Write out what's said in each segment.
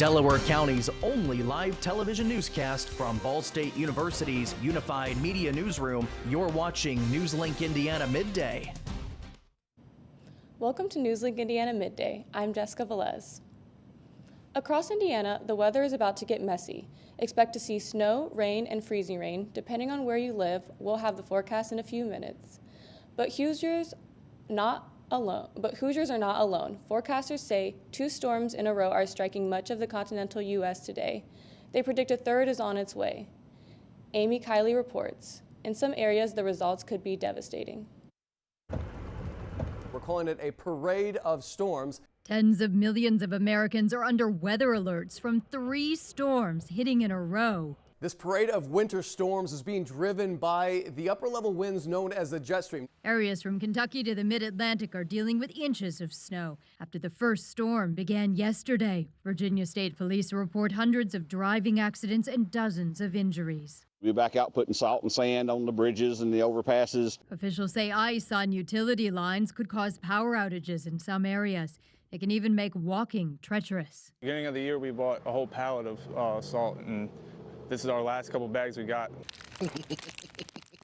Delaware County's only live television newscast from Ball State University's Unified Media Newsroom. You're watching NewsLink Indiana Midday. Welcome to NewsLink Indiana Midday. I'm Jessica Velez. Across Indiana, the weather is about to get messy. Expect to see snow, rain, and freezing rain. Depending on where you live, we'll have the forecast in a few minutes. But Hoosiers are not alone. Forecasters say 2 storms in a row are striking much of the continental U.S. today. They predict a third is on its way. Amy Kiley reports. In some areas, the results could be devastating. We're calling it a parade of storms. Tens of millions of Americans are under weather alerts from 3 storms hitting in a row. This parade of winter storms is being driven by the upper-level winds known as the jet stream. Areas from Kentucky to the mid-Atlantic are dealing with inches of snow after the first storm began yesterday. Virginia State Police report hundreds of driving accidents and dozens of injuries. We're back out putting salt and sand on the bridges and the overpasses. Officials say ice on utility lines could cause power outages in some areas. It can even make walking treacherous. Beginning of the year, we bought a whole pallet of salt, and this is our last couple bags we got.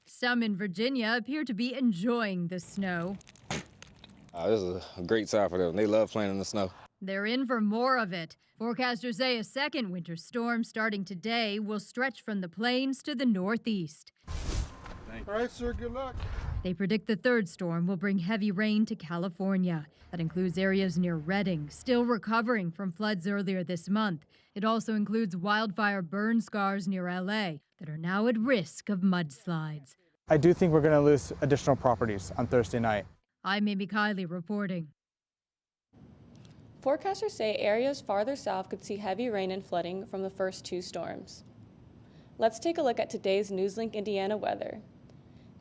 Some in Virginia appear to be enjoying the snow. This is a great time for them. They love playing in the snow. They're in for more of it. Forecasters say a second winter storm starting today will stretch from the plains to the northeast. All right, sir, good luck. They predict the third storm will bring heavy rain to California. That includes areas near Redding, still recovering from floods earlier this month. It also includes wildfire burn scars near LA that are now at risk of mudslides. I do think we're going to lose additional properties on Thursday night. I'm Amy Kiley reporting. Forecasters say areas farther south could see heavy rain and flooding from the first 2 storms. Let's take a look at today's NewsLink Indiana weather.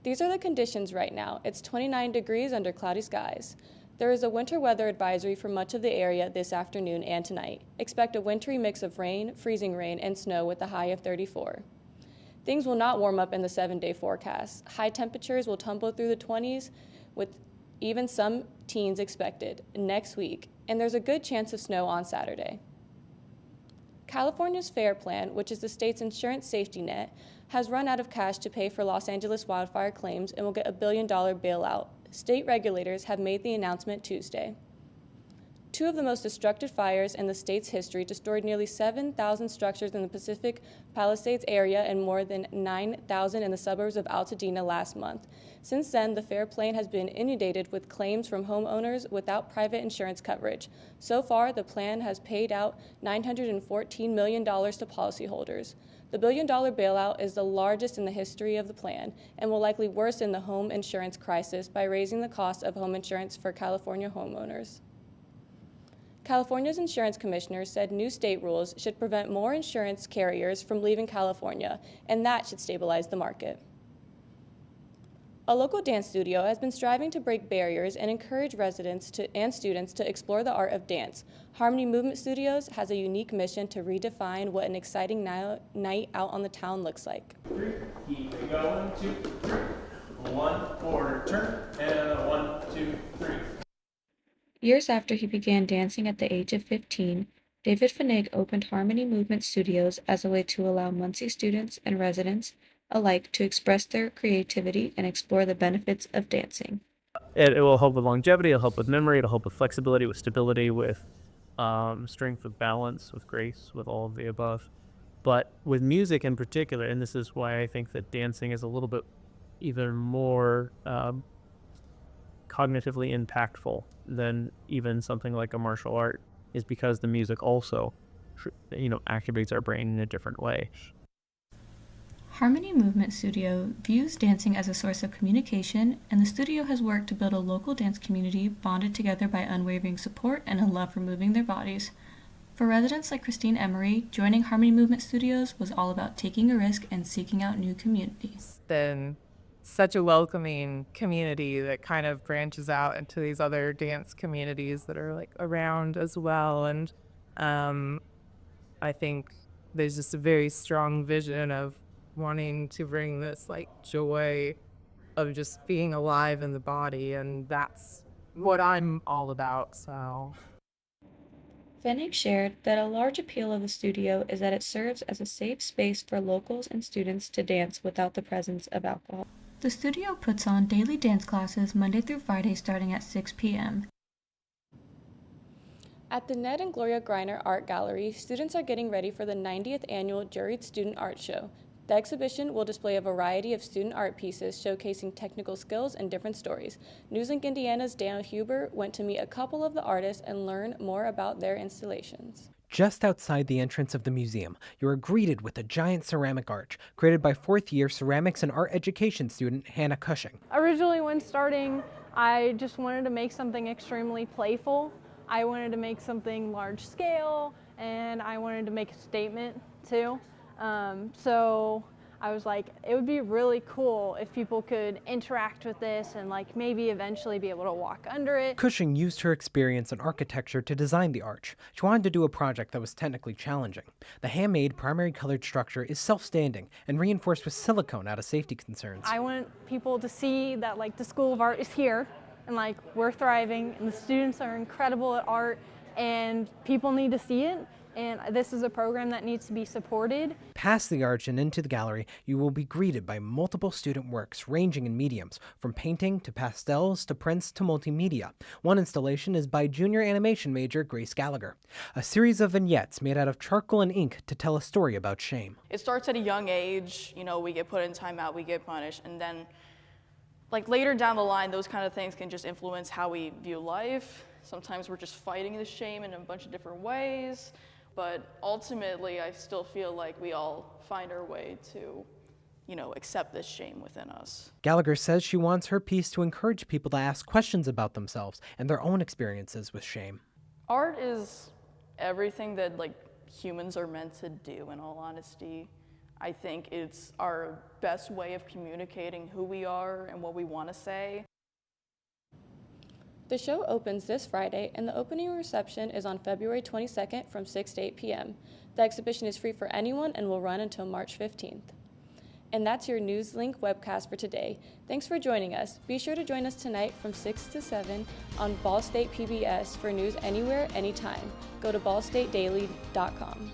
These are the conditions right now. It's 29 degrees under cloudy skies. There is a winter weather advisory for much of the area this afternoon and tonight. Expect a wintry mix of rain, freezing rain, and snow with a high of 34. Things will not warm up in the 7-day forecast. High temperatures will tumble through the 20s with even some teens expected next week, and there's a good chance of snow on Saturday. California's FAIR plan, which is the state's insurance safety net, has run out of cash to pay for Los Angeles wildfire claims and will get a $1 billion bailout. State regulators have made the announcement Tuesday. 2 of the most destructive fires in the state's history destroyed nearly 7,000 structures in the Pacific Palisades area and more than 9,000 in the suburbs of Altadena last month. Since then, the FAIR plan has been inundated with claims from homeowners without private insurance coverage. So far, the plan has paid out $914 million to policyholders. The $1 billion bailout is the largest in the history of the plan and will likely worsen the home insurance crisis by raising the cost of home insurance for California homeowners. California's insurance commissioner said new state rules should prevent more insurance carriers from leaving California, and that should stabilize the market. A local dance studio has been striving to break barriers and encourage residents and students to explore the art of dance. Harmony Movement Studios has a unique mission to redefine what an exciting night out on the town looks like. 3, keep it going, 2, 3. 1 quarter turn, and 1, 2, 3. Years after he began dancing at the age of 15, David Finnig opened Harmony Movement Studios as a way to allow Muncie students and residents alike to express their creativity and explore the benefits of dancing. It will help with longevity, it'll help with memory, it'll help with flexibility, with stability, with strength, with balance, with grace, with all of the above. But with music in particular, and this is why I think that dancing is a little bit even more cognitively impactful than even something like a martial art, is because the music also, activates our brain in a different way. Harmony Movement Studio views dancing as a source of communication, and the studio has worked to build a local dance community bonded together by unwavering support and a love for moving their bodies. For residents like Christine Emery, joining Harmony Movement Studios was all about taking a risk and seeking out new communities. Been such a welcoming community that kind of branches out into these other dance communities that are like around as well. And I think there's just a very strong vision of wanting to bring this like joy of just being alive in the body, and that's what I'm all about. So Fennig shared that a large appeal of the studio is that it serves as a safe space for locals and students to dance without the presence of alcohol. The studio puts on daily dance classes Monday through Friday starting at 6 p.m. At the Ned and Gloria Greiner Art Gallery, students are getting ready for the 90th annual Juried Student Art Show. The exhibition will display a variety of student art pieces showcasing technical skills and different stories. NewsLink Indiana's Daniel Huber went to meet a couple of the artists and learn more about their installations. Just outside the entrance of the museum, you are greeted with a giant ceramic arch created by fourth-year ceramics and art education student Hannah Cushing. Originally, when starting, I just wanted to make something extremely playful. I wanted to make something large scale, and I wanted to make a statement too. So I was like, it would be really cool if people could interact with this and like maybe eventually be able to walk under it. Cushing used her experience in architecture to design the arch. She wanted to do a project that was technically challenging. The handmade primary colored structure is self-standing and reinforced with silicone out of safety concerns. I want people to see that like the School of Art is here and like we're thriving and the students are incredible at art and people need to see it. And this is a program that needs to be supported. Past the arch and into the gallery, you will be greeted by multiple student works ranging in mediums, from painting to pastels to prints to multimedia. One installation is by junior animation major Grace Gallagher. A series of vignettes made out of charcoal and ink to tell a story about shame. It starts at a young age, you know, we get put in timeout, we get punished, and then like later down the line, those kind of things can just influence how we view life. Sometimes we're just fighting the shame in a bunch of different ways. But ultimately, I still feel like we all find our way to, you know, accept this shame within us. Gallagher says she wants her piece to encourage people to ask questions about themselves and their own experiences with shame. Art is everything that like humans are meant to do, in all honesty. I think it's our best way of communicating who we are and what we want to say. The show opens this Friday, and the opening reception is on February 22nd from 6 to 8 p.m. The exhibition is free for anyone and will run until March 15th. And that's your NewsLink webcast for today. Thanks for joining us. Be sure to join us tonight from 6 to 7 on Ball State PBS for news anywhere, anytime. Go to ballstatedaily.com.